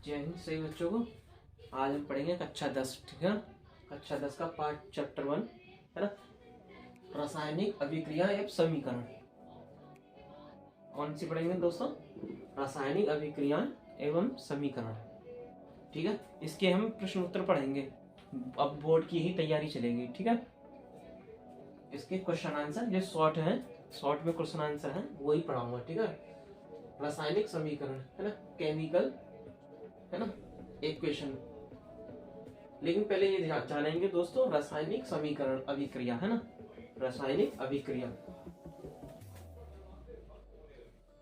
जय हिंद सभी बच्चों को। आज हम पढ़ेंगे कक्षा 10। ठीक है, कक्षा 10 का पार्ट चैप्टर 1 है ना, रासायनिक अभिक्रिया एवं समीकरण। कौन सी पढ़ेंगे दोस्तों? रासायनिक अभिक्रिया एवं समीकरण। ठीक है, इसके हम प्रश्न उत्तर पढ़ेंगे। अब बोर्ड की ही तैयारी चलेगी। ठीक है, इसके क्वेश्चन आंसर जो शॉर्ट है, शॉर्ट में क्वेश्चन आंसर है वही पढ़ाऊंगा। ठीक है, रासायनिक समीकरण है ना, केमिकल है ना इक्वेशन। लेकिन पहले ये जानेंगे दोस्तों रासायनिक समीकरण अभिक्रिया है ना, रासायनिक अभिक्रिया।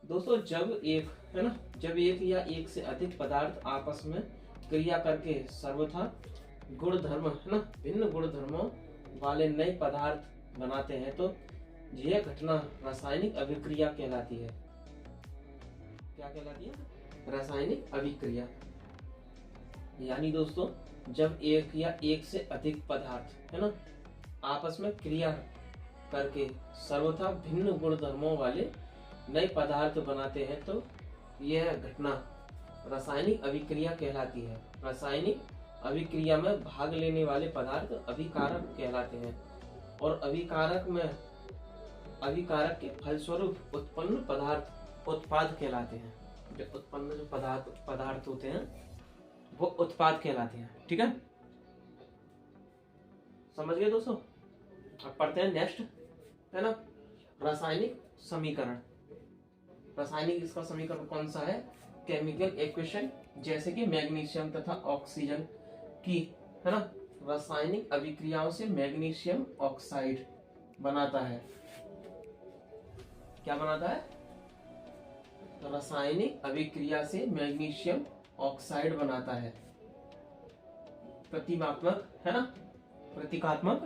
दोस्तों जब एक है ना, जब एक या एक से अधिक पदार्थ आपस में क्रिया करके सर्वथा गुणधर्म है ना, भिन्न गुणधर्मों वाले नए पदार्थ बनाते हैं तो यह घटना रासायनिक अभिक्रिया कहलाती है। क्या कहलाती है? रासायनिक अभिक्रिया। यानी दोस्तों जब एक या एक से अधिक पदार्थ है ना आपस में क्रिया करके सर्वथा भिन्न गुणधर्मों वाले नए पदार्थ बनाते हैं तो यह घटना रासायनिक अभिक्रिया कहलाती है। रासायनिक अभिक्रिया में भाग लेने वाले पदार्थ अभिकारक कहलाते हैं और अभिकारक के फलस्वरूप उत्पन्न पदार्थ उत्पाद कहलाते हैं। जो उत्पन्न जो पदार्थ होते हैं वो उत्पाद कहलाते हैं। ठीक है, समझ गए दोस्तों? अब पढ़ते हैं नेक्स्ट है ना, रासायनिक समीकरण। रासायनिक इसका समीकरण कौन सा है? केमिकल इक्वेशन, जैसे कि मैग्नीशियम तथा ऑक्सीजन की है ना रासायनिक अभिक्रियाओं से मैग्नीशियम ऑक्साइड बनाता है। क्या बनाता है? रासायनिक अभिक्रिया से मैग्नीशियम ऑक्साइड बनाता है। प्रतीकात्मक है ना, प्रतीकात्मक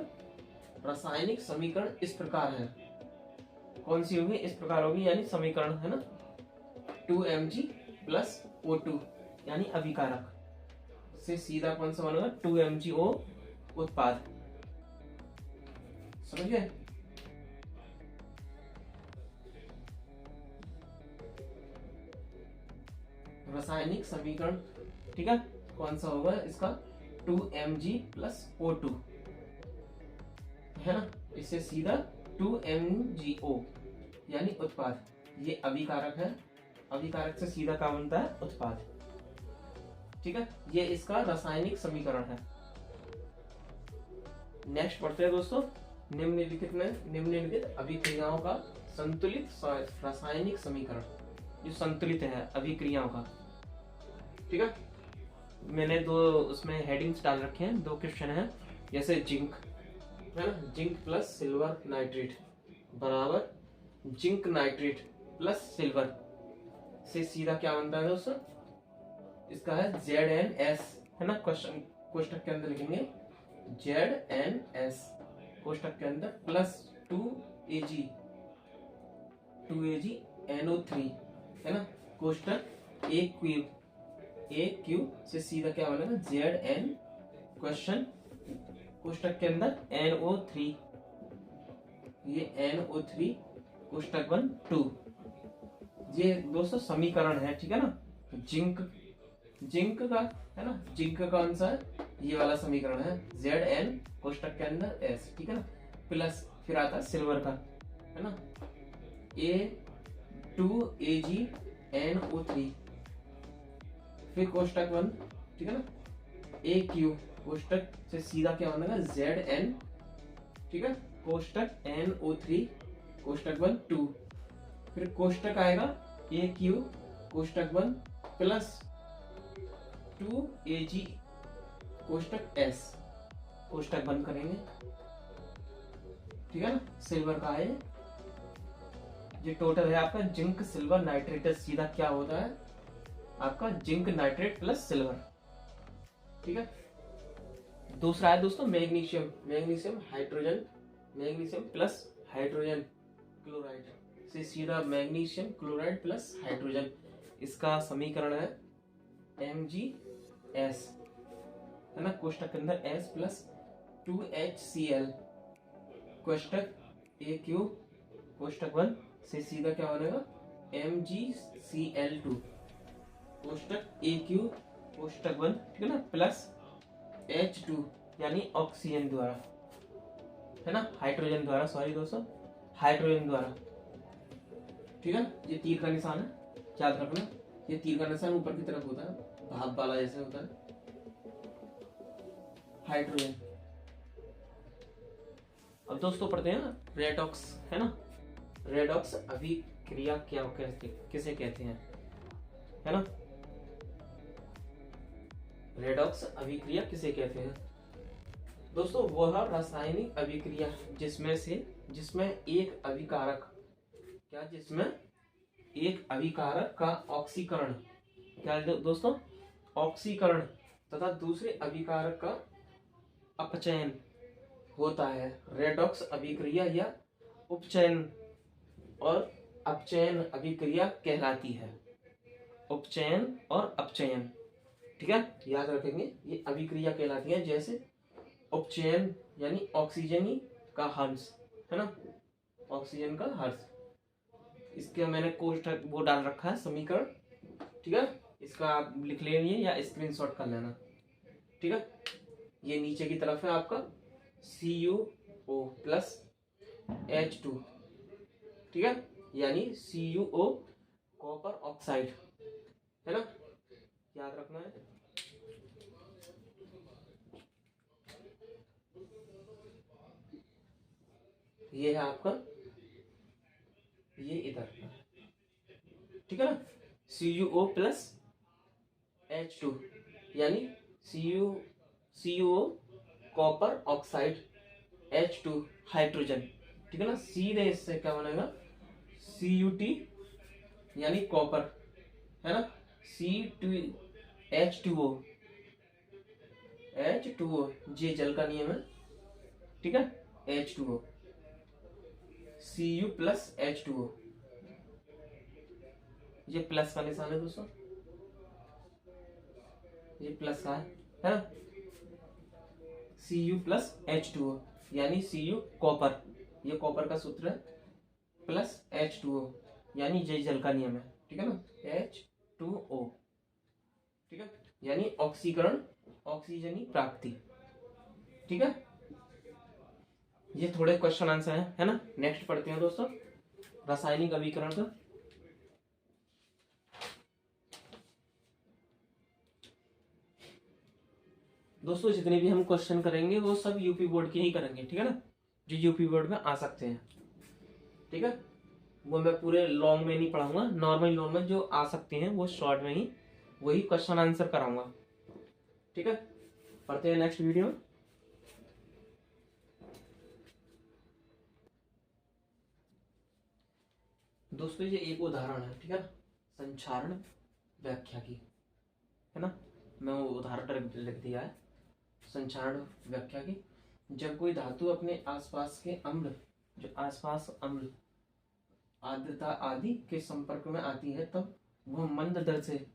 रासायनिक समीकरण इस प्रकार है। कौन सी होगी? इस प्रकार होगी, यानी समीकरण है ना 2Mg प्लस O2 यानी अभिकारक से सीधा कौन सा बनेगा? 2MgO उत्पाद। समझ गए? रासायनिक समीकरण ठीक है कौन सा होगा इसका? 2Mg प्लस O2 है ना, इससे सीधा 2MgO यानी उत्पाद। ये अभिकारक है, अभिकारक से सीधा क्या बनता है? उत्पाद। ठीक है, ये इसका रासायनिक समीकरण है। नेक्स्ट पढ़ते हैं दोस्तों, निम्नलिखित अभिक्रियाओं का संतुलित रासायनिक समीकरण। जो संतुलित है अभिक्रियाओं का। ठीक है, मैंने दो उसमें हेडिंग्स डाल रखे हैं, दो क्वेश्चन है। जैसे जिंक है ना, जिंक प्लस सिल्वर नाइट्रेट बराबर जिंक नाइट्रेट प्लस सिल्वर से सीधा क्या बनता है दोस्तों? इसका है ZnS है ना, क्वेश्चन कोष्टक के अंदर लिखेंगे ZnS कोष्टक के अंदर प्लस 2Ag NO3 है ना, कोष्टक AQ से सीधा क्या बनेगा? Zn क्वेश्चन कोष्टक के अंदर NO3, ये NO3 कोष्टक 1 2। ये दोस्तों समीकरण है। ठीक है ना, जिंक का है ना, जिंक का कौन सा है? ये वाला समीकरण है Zn कोष्टक के अंदर S। ठीक है ना, प्लस फिर आता है सिल्वर का है ना A2Ag NO3, फिर कोष्टक 1। ठीक है ना, AQ कोष्टक से सीधा क्या बनेगा? Zn ठीक है कोष्टक NO3 कोष्टक 1 2, फिर कोष्टक आएगा AQ कोष्टक 1 प्लस 2Ag कोष्टक S कोष्टक बंद करेंगे। ठीक है ना, सिल्वर का है ये टोटल है आपका जिंक सिल्वर नाइट्रेट, सीधा क्या होता है आपका? Zinc nitrate plus silver. ठीक है, दूसरा है दोस्तों magnesium, magnesium plus hydrogen chloride से सीधा मैग्नीशियम क्लोराइड प्लस हाइड्रोजन। इसका समीकरण है MgS है ना, कोष्टक के अंदर S प्लस 2HCl कोष्टक AQ कोष्टक 1 से सीधा क्या बनेगा? MgCl2 कोष्टक AQ कोष्टक बंद, ठीक है ना, प्लस H2 यानी ऑक्सीजन द्वारा, है ना, हाइड्रोजन द्वारा, सॉरी दोस्तों, हाइड्रोजन द्वारा, ठीक है। ये तीर का निशान है, याद रखना, ये तीर का निशान ऊपर की तरफ होता है, भाप वाला जैसे होता है, हाइड्रोजन। अब दोस्तों पढ़ते हैं रेडॉक्स, है ना, रेडॉक्स अभिक्रिया क्या कहते, किसे कहते हैं, है ना, रेडॉक्स अभिक्रिया किसे कहते हैं दोस्तों? वह रासायनिक अभिक्रिया जिसमें एक अभिकारक, क्या, जिसमें एक अभिकारक का ऑक्सीकरण, क्या दोस्तों, ऑक्सीकरण तथा दूसरे अभिकारक का अपचयन होता है। रेडॉक्स अभिक्रिया या उपचयन और अपचयन अभिक्रिया कहलाती है। उपचयन और अपचयन, ठीक है, याद रखेंगे, ये अभिक्रिया कहलाती है। जैसे उपचयन यानी ऑक्सीजन का हर्ष, है ना, ऑक्सीजन का हर्ष, इसके मैंने कोष्ठक वो डाल रखा है समीकरण, ठीक है, इसका आप लिख लेंगे या स्क्रीनशॉट कर लेना, ठीक है। ये नीचे की तरफ है आपका CuO प्लस H2, ठीक है, यानी CuO कॉपर ऑक्साइड, है ना, याद रखना है। ये है आपका, ये इधर, ठीक है ना, CuO प्लस H2 यानी CuO copper oxide, H2 hydrogen, ठीक है ना। सीधे इससे क्या बनेगा, Cut यानी कॉपर, है ना, H2O, ये जल का नियम है, ठीक है, H2O, Cu प्लस H2O, ये प्लस का निशान है दोस्तों, ये प्लस का है ना, Cu प्लस H2O यानी Cu कॉपर, ये कॉपर का सूत्र है, प्लस H2O यानी ये जल का नियम है, ठीक है ना, H2O, ठीक है, यानी ऑक्सीकरण, ऑक्सीजनी प्राप्ति, ठीक है। ये थोड़े क्वेश्चन आंसर है ना। नेक्स्ट पढ़ते हैं दोस्तों रासायनिक अभिकरण का। दोस्तों जितने भी हम क्वेश्चन करेंगे वो सब यूपी बोर्ड के ही करेंगे, ठीक है ना, जो यूपी बोर्ड में आ सकते हैं, ठीक है। वो मैं पूरे लॉन्ग में नहीं पढ़ाऊंगा, नॉर्मल जो आ सकते हैं वो शॉर्ट में ही वही क्वेश्चन आंसर कराऊंगा, ठीक है। पढ़ते हैं नेक्स्ट वीडियो में। दोस्तों ये एक उदाहरण है, ठीक है, संचारण व्याख्या की, है ना, मैं वो उदाहरण लिख दिया है संचारण व्याख्या की। जब कोई धातु अपने आसपास के अम्ल, जो आसपास अम्ल, आर्द्रता आदि के संपर्क में आती है तब वह मंद दर से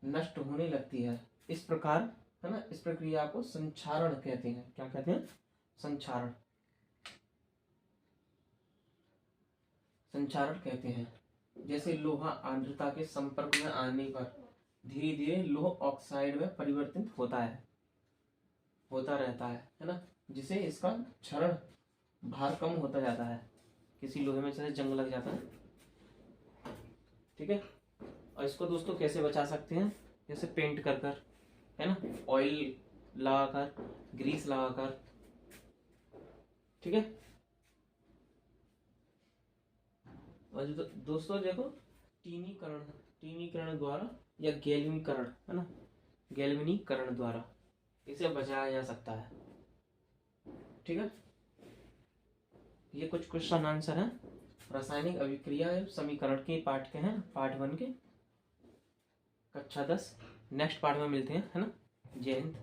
नष्ट होने लगती है। इस प्रकार, है ना, इस प्रक्रिया को संचारण कहते हैं। क्या कहते हैं? संचारण, संचारण कहते हैं। जैसे लोहा आर्द्रता के संपर्क में आने पर धीरे धीरे लोह ऑक्साइड में परिवर्तित होता रहता है ना, जिसे इसका क्षरण भार कम होता जाता है। किसी लोहे में जैसे जंग लग जाता है, ठीक है। और इसको दोस्तों कैसे बचा सकते हैं? जैसे पेंट कर कर, है ना, ऑयल लगाकर, ग्रीस लगाकर, ठीक है। और जो दोस्तों देखो टीनीकरण द्वारा या गैल्वेनीकरण, है ना, गैल्वेनीकरण द्वारा इसे बचाया जा सकता है, ठीक है। ये कुछ क्वेश्चन आंसर है रासायनिक अभिक्रिया एवं समीकरण के पाठ के हैं, पार्ट 1 के, कक्षा 10। नेक्स्ट पार्ट में मिलते हैं, है ना। जय हिंद।